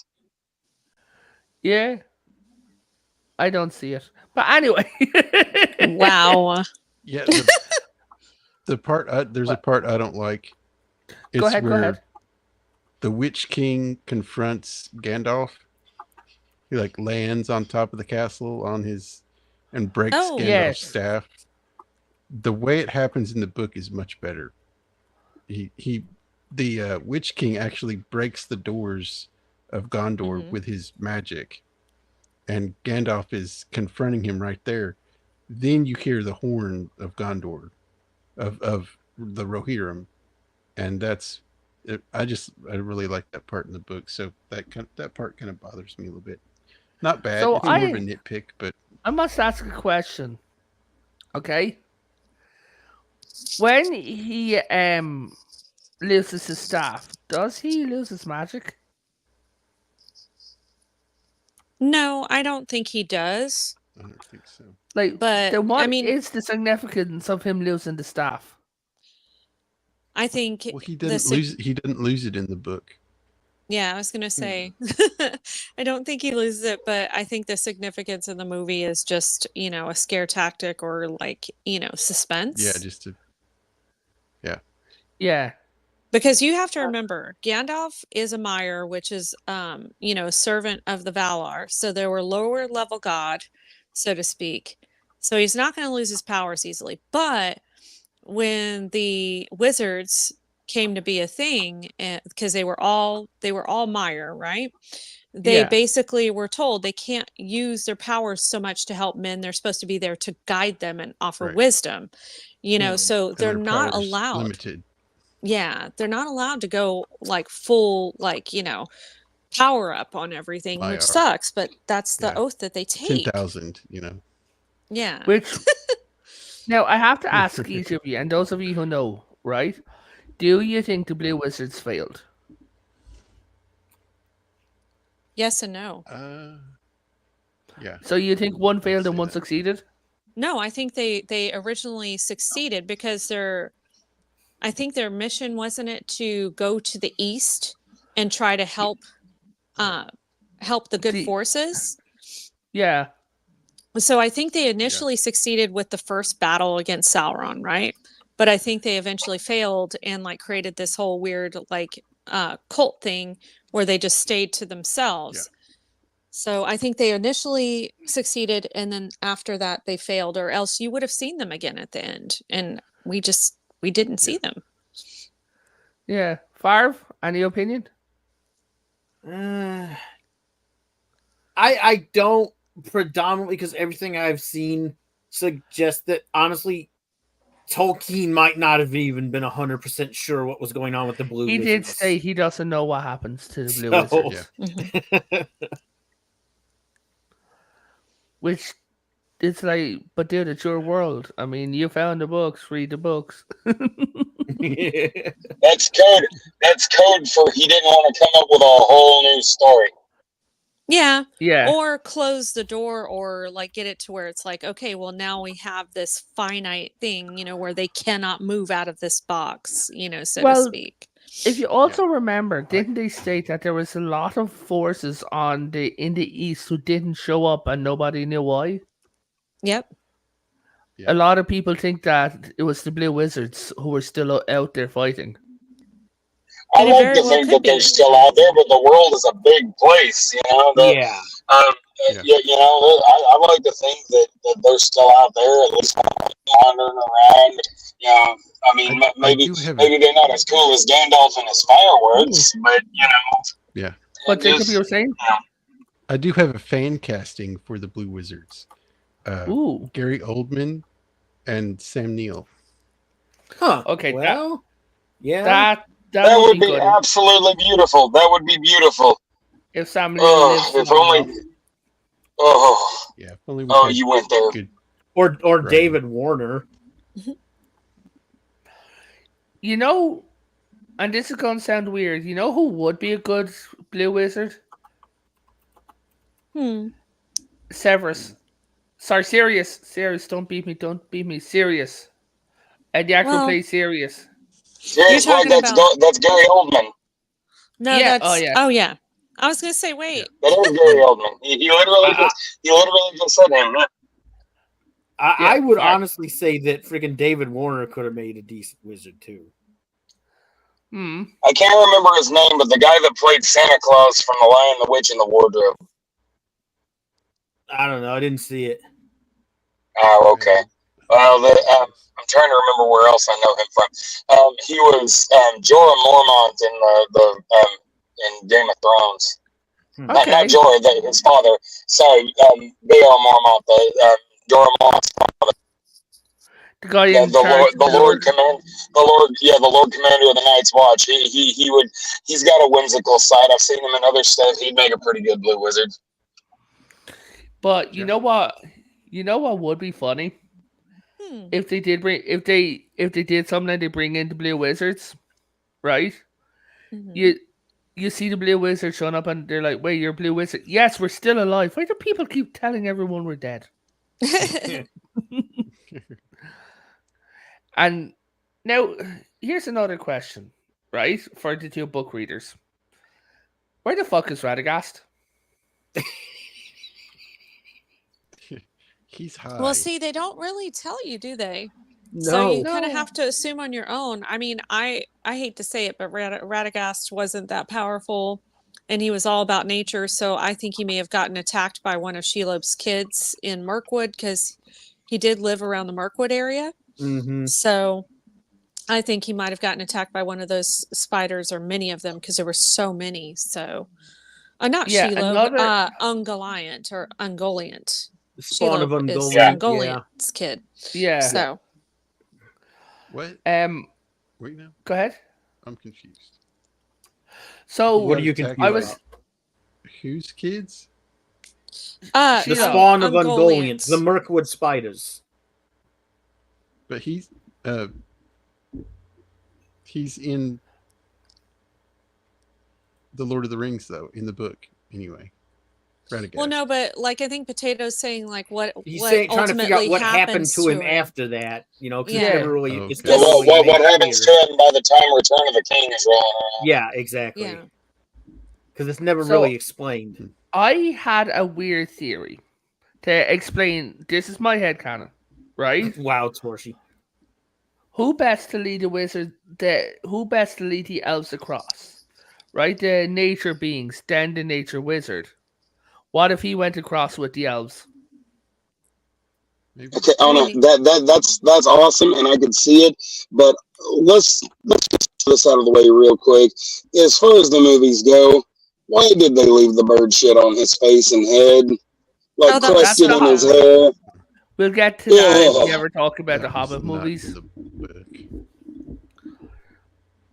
Yeah. I don't see it. But anyway. Wow. Yeah, the part there's a part I don't like. It's Go ahead. The Witch King confronts Gandalf. He lands on top of the castle and breaks Gandalf's staff. The way it happens in the book is much better. The Witch King actually breaks the doors of Gondor with his magic, and Gandalf is confronting him right there. Then you hear the horn of Gondor, of the Rohirrim, and that's it. I really like that part in the book. So that part kind of bothers me a little bit. Not bad. So it's more of a nitpick, but I must ask a question. Okay. When he loses his staff, does he lose his magic? No, I don't think he does. I don't think so. But then what is the significance of him losing the staff? I think he didn't lose it in the book. Yeah, I was gonna say I don't think he loses it, but I think the significance in the movie is just, a scare tactic or suspense. Yeah, just to Yeah. Because you have to remember, Gandalf is a Maiar, which is a servant of the Valar. So they were lower level god, so to speak. So he's not going to lose his powers easily. But when the wizards came to be a thing, because they were all Maiar, right? They basically were told they can't use their powers so much to help men. They're supposed to be there to guide them and offer wisdom. So they're not allowed. Limited. Yeah, they're not allowed to go full power up on everything, which sucks, but that's the oath that they take. 10,000, Yeah. Which now I have to ask each of you, and those of you who know, right? Do you think the Blue Wizards failed? Yes and no. Yeah. So you think one failed and one succeeded? No, I think they originally succeeded because I think their mission wasn't it to go to the east and try to help the good forces. Yeah. So I think they initially succeeded with the first battle against Sauron, right? But I think they eventually failed and created this whole weird cult thing where they just stayed to themselves. Yeah. So I think they initially succeeded, and then after that they failed, or else you would have seen them again at the end, and we didn't see them. Yeah. Farv, any opinion? I don't predominantly, because everything I've seen suggests that honestly Tolkien might not have even been 100% sure what was going on with the Blue Wizards. He did say he doesn't know what happens to the Blue Wizards. Yeah. Which it's but dude, it's your world. I mean, you found the books, read the books. That's code. That's code for he didn't want to come up with a whole new story. Yeah. Yeah. Or close the door, or get it to where it's okay, well, now we have this finite thing, where they cannot move out of this box, so to speak. If you also remember, didn't they state that there was a lot of forces in the east who didn't show up and nobody knew why? Yep. Yeah. A lot of people think that it was the Blue Wizards who were still out there fighting. I like to think that they're still out there, but the world is a big place, Yeah. I like to think that they're still out there, at least wandering around. I mean, maybe they're not as cool as Gandalf and his fireworks, but Yeah. What Jacob, you were saying? I do have a fan casting for the Blue Wizards. Ooh. Gary Oldman and Sam Neill. Huh. Okay. Well, yeah. That would be absolutely beautiful. That would be beautiful. If Sam Neill lives if only. Yeah. If only you went there. Good, or David Warner. You know, and this is going to sound weird. You know who would be a good blue wizard? Severus. Sorry, Sirius. Sirius, don't beat me. Don't beat me. Sirius. And the actor Well, plays Sirius. Sirius Black, talking about- that's Gary Oldman. No, Yeah, that's oh, yeah. I was gonna say, wait. That is Gary Oldman. He literally just said him. I would sorry. honestly say that freaking David Warner could have made a decent wizard too. I can't remember his name, but the guy that played Santa Claus from The Lion, the Witch, and the Wardrobe. I don't know. I didn't see it. Oh, okay. Well, I'm trying to remember where else I know him from. He was Jorah Mormont in Game of Thrones. Okay. Not Jorah, his father. Sorry, Bael Mormont, Jorah Mormont's father. The guy The in charge of Lord Commander of the Night's Watch. He's got a whimsical side. I've seen him in other stuff. He'd make a pretty good blue wizard. But you know what? You know what would be funny? If they did did something and they bring in the blue wizards, right? You see the blue wizard showing up and they're like, "Wait, you're a blue wizard? Yes, we're still alive. Why do people keep telling everyone we're dead?" And now here's another question, right? For the two book readers. Where the fuck is Radagast? He's high. Well, see, they don't really tell you, do they? No. So you kind of have to assume on your own. I mean, I hate to say it, but Radagast wasn't that powerful, and he was all about nature. So I think he may have gotten attacked by one of Shelob's kids in Mirkwood, because he did live around the Mirkwood area. Mm-hmm. So I think he might have gotten attacked by one of those spiders, or many of them, because there were so many. So, not Yeah, Shelob, Ungoliant or Ungoliant. The spawn of Shelob is Ungoliant. Ungoliant's kid. Yeah. So What? Wait now. Go ahead. I'm confused. So What are you confused I was about? Whose kids? The Shelob. spawn of Ungoliant. Ungoliant, the Mirkwood spiders. But he's in the Lord of the Rings, though, in the book, anyway. Radagast. well, no, but like I think Potato's saying like what He's what saying, trying to figure out ultimately what happened happens to him after that. You know, because Yeah. it's never really. Oh, It's okay. never Well, really what made happens clear. to him by the time Return of the King is rolling around? Yeah, exactly. Yeah. Because it's never So- really explained. I had a weird theory to explain. This is my headcanon, right? Wow, Torshi. Who best to lead the wizard? Who best to lead the elves across? Right, the nature beings, then the nature wizard. What if he went across with the elves? Maybe. Okay, oh no, that's awesome, and I can see it. But let's just get this out of the way real quick. As far as the movies go, why did they leave the bird shit on his face and head, like Oh, that's crested in not- his hair? We'll get to that if we Yeah. ever talk about the That Hobbit was not movies. in the book.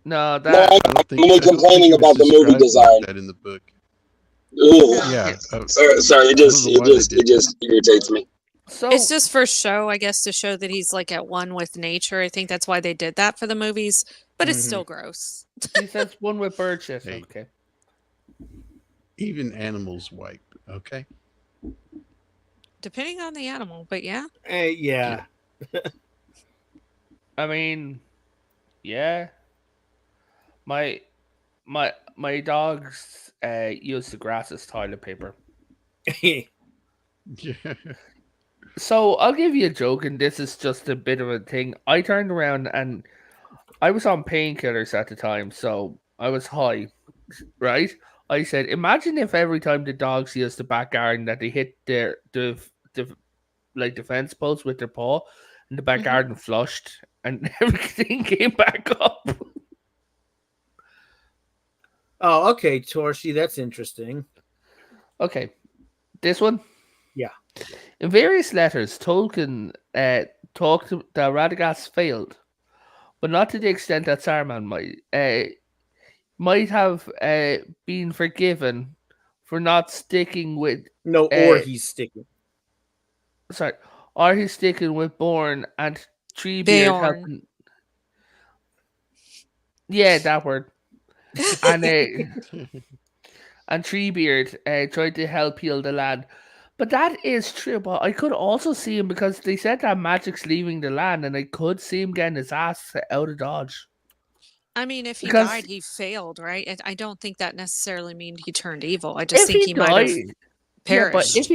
No, No, that I don't think. I'm only I don't think complaining it was about the movie described design. like that in the book. Ugh. Yeah. Sorry, it I don't know why they did just irritates me. so It's just for show, I guess, to show that he's like at one with nature. I think that's why they did that for the movies, but it's Mhm. still gross. he says one with bird shit. Hey. Okay. Even animals wipe. Okay. Depending on the animal, but yeah. Yeah. I mean, yeah. My dogs use the grass as toilet paper. Yeah. So I'll give you a joke, and this is just a bit of a thing. I turned around and I was on painkillers at the time, so I was high, right? I said, imagine if every time the dogs used the back garden that they hit the fence post with their paw, and the back Mhm. garden flushed, and everything came back up. Oh, okay, Torshi. That's interesting. Okay, this one. Yeah. In various letters, Tolkien talked that Radagast failed, but not to the extent that Saruman might have been forgiven for not sticking with. No, or he's sticking. Sorry, or he's sticking with Born and Treebeard Beorn. helping. Yeah, that word. And and Treebeard tried to help heal the land. But that is true. But I could also see him because they said that magic's leaving the land, and I could see him getting his ass out of Dodge. I mean, if he Because died, he failed, right? I don't think that necessarily means he turned evil. I just if think he he might have died, yeah, but perished.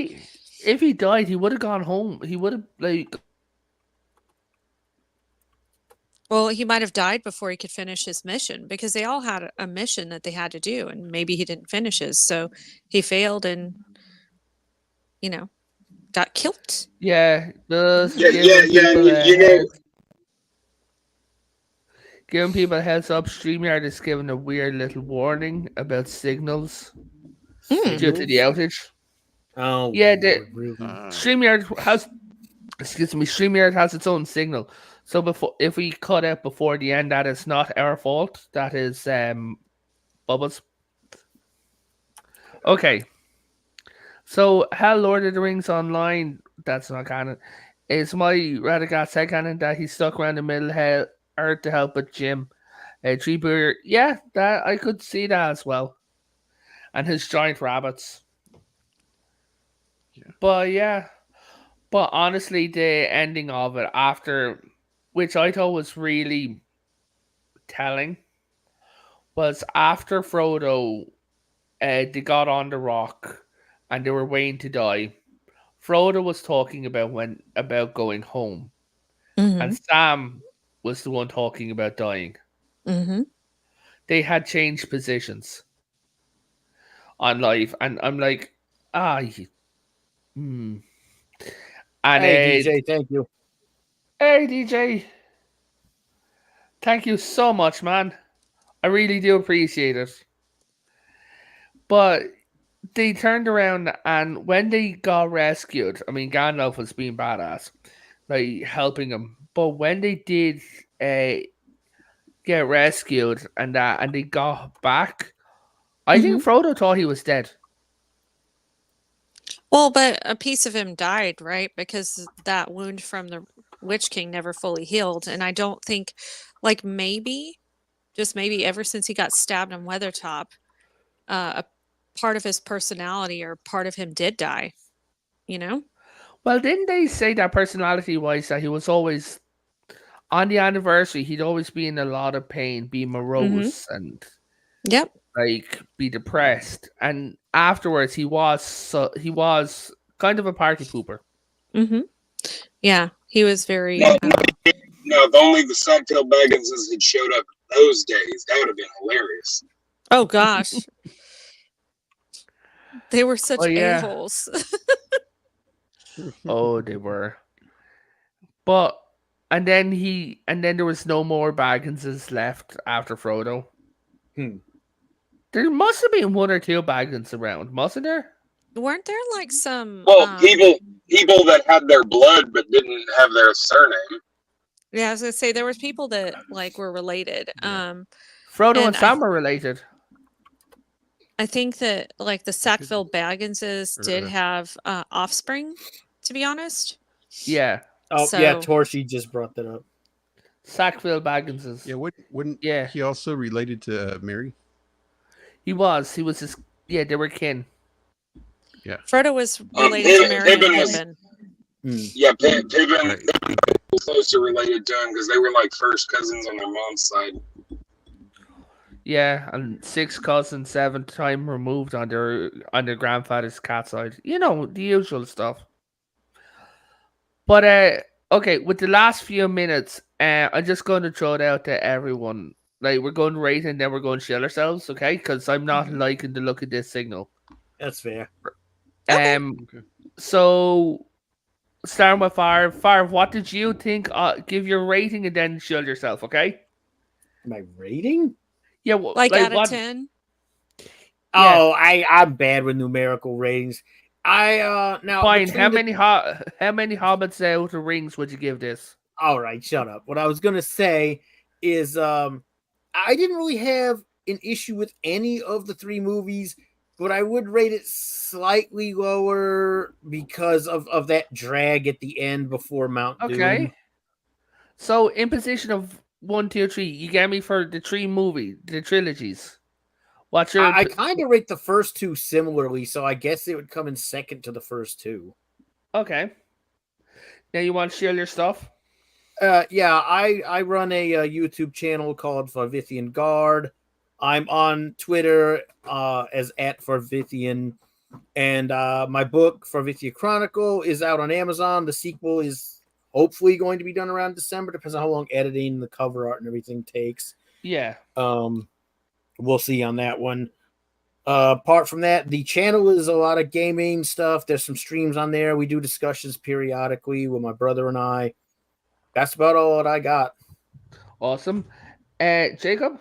if he died, he would have gone home. He would have like. Well, he might have died before he could finish his mission because they all had a mission that they had to do, and maybe he didn't finish his, so he failed and got killed. Yeah, just Yeah, giving yeah, people a you know, giving people a heads up. StreamYard is giving a weird little warning about signals due to the outage. Oh, Yeah, Lord, really? StreamYard has, StreamYard has its own signal. So if we cut out before the end, that is not our fault. That is Bubba's. Okay. So, how Lord of the Rings Online, that's not canon, is my Radagast headcanon that he's stuck around the middle of Earth to help with Jim. Treebeard, yeah, that I could see that as well. And his giant rabbits. Yeah. But honestly, the ending of it after, which I thought was really telling, was after Frodo, they got on the rock and they were waiting to die. Frodo was talking about going home, and Sam was the one talking about dying. Mm-hmm. They had changed positions on life, and I'm like, And Hey, DJ, thank you. Hey, DJ, thank you so much, man. I really do appreciate it. But they turned around, and when they got rescued, I mean, Gandalf was being badass, like helping him. But when they did get rescued and they got back, I think Frodo thought he was dead. Well, but a piece of him died, right? Because that wound from the Witch King never fully healed. And I don't think, like maybe, just maybe ever since he got stabbed on Weathertop, a part of his personality or part of him did die, Well, didn't they say that personality-wise that he was always, on the anniversary, he'd always be in a lot of pain, be morose and like be depressed, and afterwards he was kind of a party pooper. Yeah, he was very. no, if only the Sackville Bagginses had showed up those days, that would have been hilarious. Oh gosh, they were such a-holes. Oh, they were. But and then there was no more Bagginses left after Frodo. There must have been one or two Baggins around, mustn't there? Weren't there like some? Well, people that had their blood but didn't have their surname. Yeah, I was gonna say there was people that like were related. Frodo and Sam were related. I think that like the Sackville Bagginses did have offspring, to be honest. Yeah. Oh, yeah, Torshi just brought that up. Sackville Bagginses. Yeah, wouldn't he also related to Mary? He was his, they were kin. Yeah. Frodo was related to Mary and Pippin. Yeah, Pippin was closer related to him because they were like first cousins on their mom's side. Yeah, and 6 cousins, 7 time removed on their grandfather's cat side. You know, the usual stuff. But okay, with the last few minutes, I'm just going to throw it out to everyone. Like, we're going to rate and then we're going to shield ourselves, okay? Because I'm not liking the look of this signal. That's fair. So, starting with Farv, what did you think? Give your rating and then shield yourself, okay? My rating? Yeah, well, like out of 10? Oh, I'm bad with numerical ratings. Now fine. How many hobbits out of rings would you give this? All right, shut up. What I was gonna say is I didn't really have an issue with any of the 3 movies, but I would rate it slightly lower because of that drag at the end before Mount Doom. Okay. So in position of 1, 2, 3, you get me for the the trilogies. What's your? I kind of rate the first two similarly, so I guess it would come in second to the first two. Okay. Now you want to share your stuff? Yeah, I run a YouTube channel called Farvithian Guard. I'm on Twitter as @Farvithian, and my book Farvithia Chronicle is out on Amazon. The sequel is hopefully going to be done around December. Depends on how long editing, the cover art, and everything takes. Yeah. We'll see on that one. Apart from that, the channel is a lot of gaming stuff. There's some streams on there. We do discussions periodically with my brother and I. That's about all that I got. Awesome. Jacob?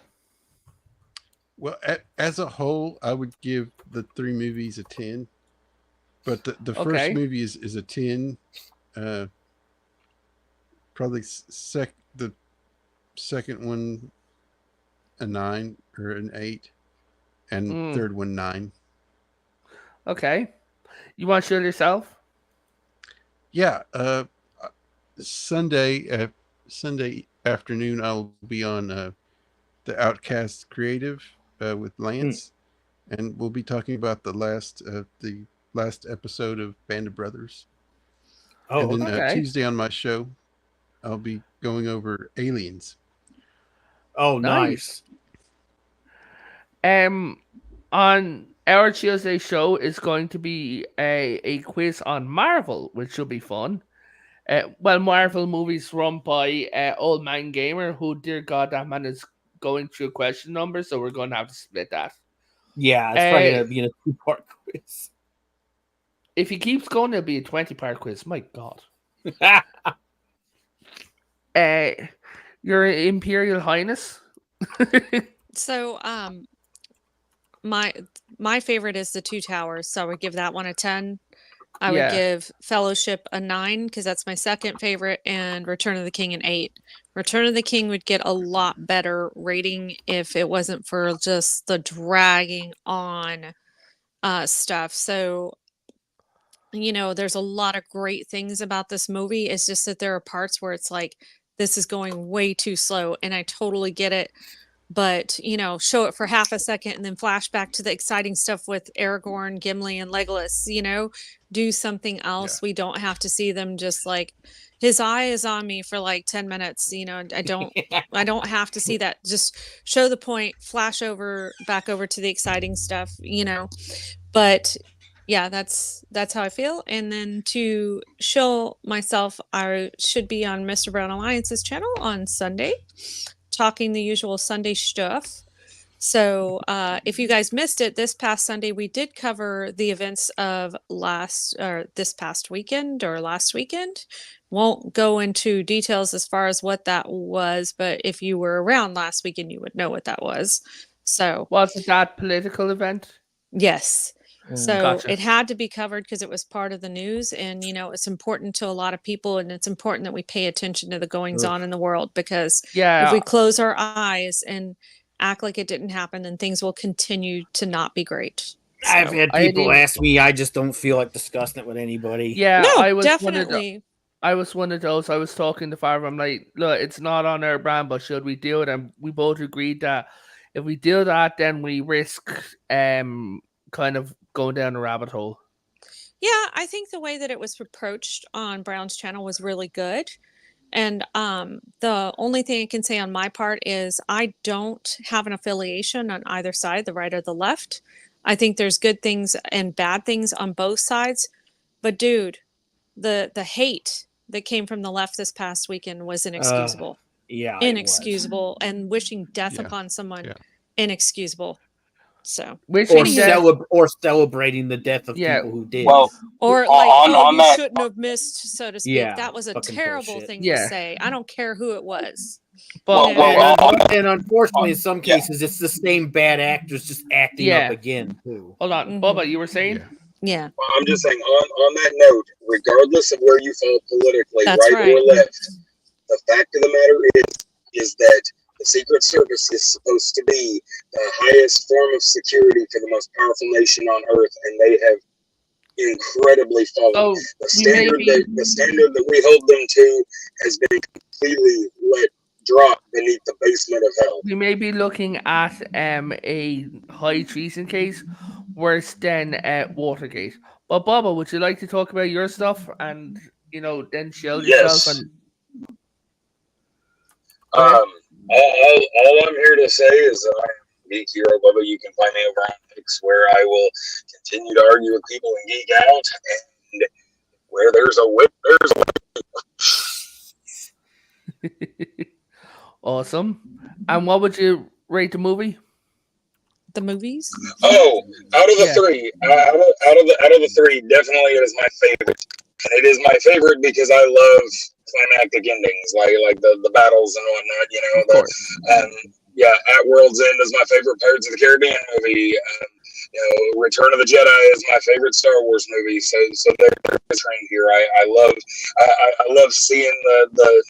Well, as a whole, I would give the 3 movies a 10. But the first movie is a 10. Probably the second one a 9 or an 8. And third one 9. Okay. You want to show yourself? Yeah. Sunday afternoon, I'll be on the Outcast Creative with Lance, and we'll be talking about the last episode of Band of Brothers. Oh, and then Tuesday on my show, I'll be going over Aliens. Oh, nice. On our Tuesday show is going to be a quiz on Marvel, which should be fun. Marvel movies run by Old Man Gamer, who, dear God, that man is going through question numbers, so we're going to have to split that. Yeah, it's probably going to be in a 2-part quiz. If he keeps going, it'll be a 20-part quiz. My God. Your Imperial Highness. So, my favorite is The Two Towers, so I would give that one a 10. I would give Fellowship a 9 because that's my second favorite, and Return of the King an 8. Return of the King would get a lot better rating if it wasn't for just the dragging on stuff. So, there's a lot of great things about this movie. It's just that there are parts where it's like, this is going way too slow, and I totally get it. But, show it for half a second and then flash back to the exciting stuff with Aragorn, Gimli, and Legolas, do something else. Yeah. We don't have to see them just like, his eye is on me for like 10 minutes. I don't have to see that. Just show the point, flash back over to the exciting stuff, but yeah, that's how I feel. And then to show myself, I should be on Mr. Brown Alliance's channel on Sunday, talking the usual Sunday stuff. So if you guys missed it, this past Sunday we did cover the events of this past weekend or last weekend. Won't go into details as far as what that was, but if you were around last weekend, you would know what that was. So was it that political event? Yes. So Gotcha. It had to be covered because it was part of the news, and it's important to a lot of people, and it's important that we pay attention to the goings on in the world, because if we close our eyes and act like it didn't happen, then things will continue to not be great. So, I've had people ask me, I just don't feel like discussing it with anybody. Yeah, no, I was definitely. I was one of those. I was talking to Farver. I'm like, look, it's not on our brand, but should we do it? And we both agreed that if we do that, then we risk kind of going down a rabbit hole. Yeah, I think the way that it was approached on Brown's channel was really good. And the only thing I can say on my part is I don't have an affiliation on either side, the right or the left. I think there's good things and bad things on both sides. But dude, the hate that came from the left this past weekend was inexcusable. Inexcusable. And wishing death upon someone, inexcusable. So or celebrating the death of people who did. Well, or like, you shouldn't have missed, so to speak. Yeah, that was a terrible bullshit. thing to say. I don't care who it was. But and unfortunately, in some cases, it's the same bad actors just acting up again too. Hold on, Bubba, you were saying? Yeah. Well, I'm just saying, on that note, regardless of where you fall politically, That's right or left, the fact of the matter is that the Secret Service is supposed to be the highest form of security for the most powerful nation on earth, and they have incredibly fallen. The standard that we hold them to has been completely let drop beneath the basement of hell. We may be looking at a high treason case worse than Watergate. But Bubba, would you like to talk about your stuff and then shield yourself? Yes. All I'm here to say is that I am Geek Hero Bubba. You can find me over on X, where I will continue to argue with people and geek out. And where there's a whip, there's a whip. Awesome. And what would you rate the movie? The movies? Oh, out of the three, out of the three, definitely it is my favorite. And it is my favorite because I love climactic endings, like the battles and whatnot. At World's End is my favorite Pirates of the Caribbean movie. Return of the Jedi is my favorite Star Wars movie. So there's a train here. I love seeing the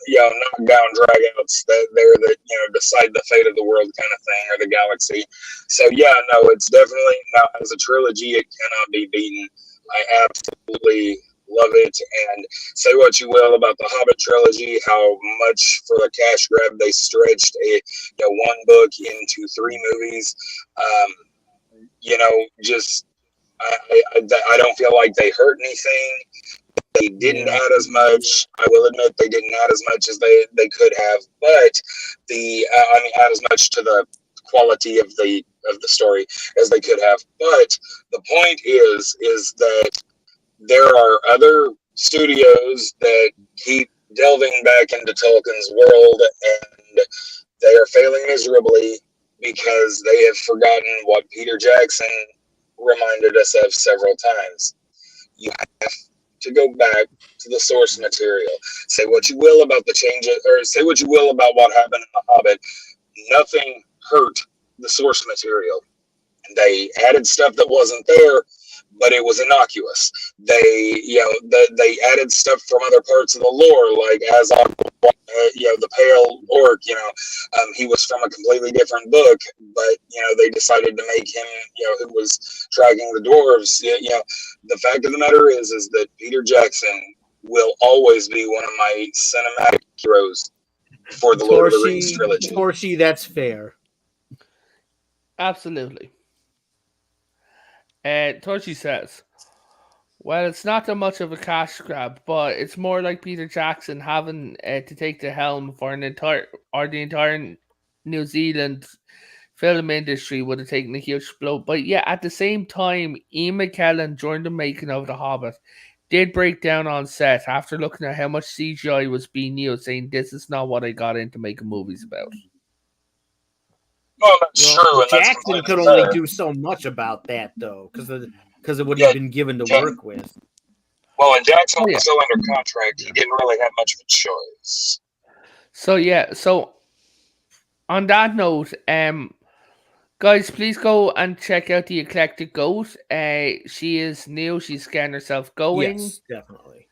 knockdown dragouts that decide the fate of the world kind of thing, or the galaxy. So it's definitely, now as a trilogy, it cannot be beaten. I absolutely love it. And say what you will about the Hobbit trilogy, how much for the cash grab they stretched one book into 3 movies. I don't feel like they hurt anything. They didn't add as much. I will admit they didn't add as much as they could have, but add as much to the quality of the story as they could have. But the point is that there are other studios that keep delving back into Tolkien's world, and they are failing miserably because they have forgotten what Peter Jackson reminded us of several times. You have to go back to the source material. Say what you will about the changes, or say what you will about what happened in The Hobbit. Nothing hurt the source material. They added stuff that wasn't there, but it was innocuous. They added stuff from other parts of the lore, like Azog, the Pale Orc. He was from a completely different book, but they decided to make him, who was tracking the dwarves. The fact of the matter is that Peter Jackson will always be one of my cinematic heroes for the Lord of the Rings trilogy. Torchy, that's fair. Absolutely. Torchy says, well, it's not that much of a cash grab, but it's more like Peter Jackson having to take the helm for the entire New Zealand film industry would have taken a huge blow. But yeah, at the same time, Ian McKellen, during the making of The Hobbit, did break down on set after looking at how much CGI was being used, saying this is not what I got into making movies about. Well, that's true. And Jackson could only do so much about that, though, because of what he'd been given to work with. Well, and Jackson was still under contract. He didn't really have much of a choice. So on that note, guys, please go and check out the Eclectic Goat. She is new. She's getting herself going. Yes, definitely.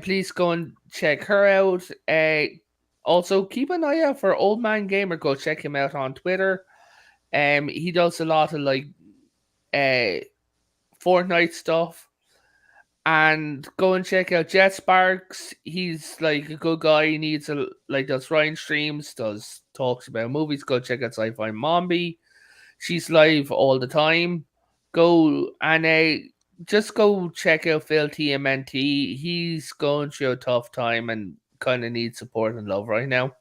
Please go and check her out. Also, keep an eye out for Old Man Gamer. Go check him out on Twitter. He does a lot of Fortnite stuff. And go and check out Jet Sparks. He's a good guy. He needs does Ryan streams, talks about movies. Go check out Sci-Fi Mombi. She's live all the time. Go and just go check out Phil TMNT. He's going through a tough time and kind of needs support and love right now.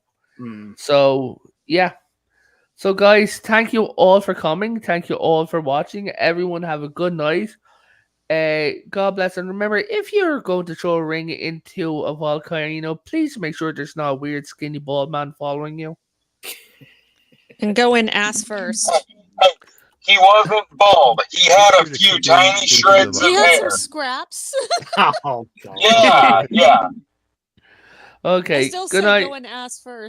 So yeah. So guys, thank you all for coming. Thank you all for watching. Everyone have a good night. God bless, and remember, if you're going to throw a ring into a volcano, please make sure there's not a weird skinny bald man following you. And go in ass first. He wasn't bald. He had a few tiny shreds of hair. He had some scraps. Oh, God. Yeah. Okay, I still good say night. go in ass first.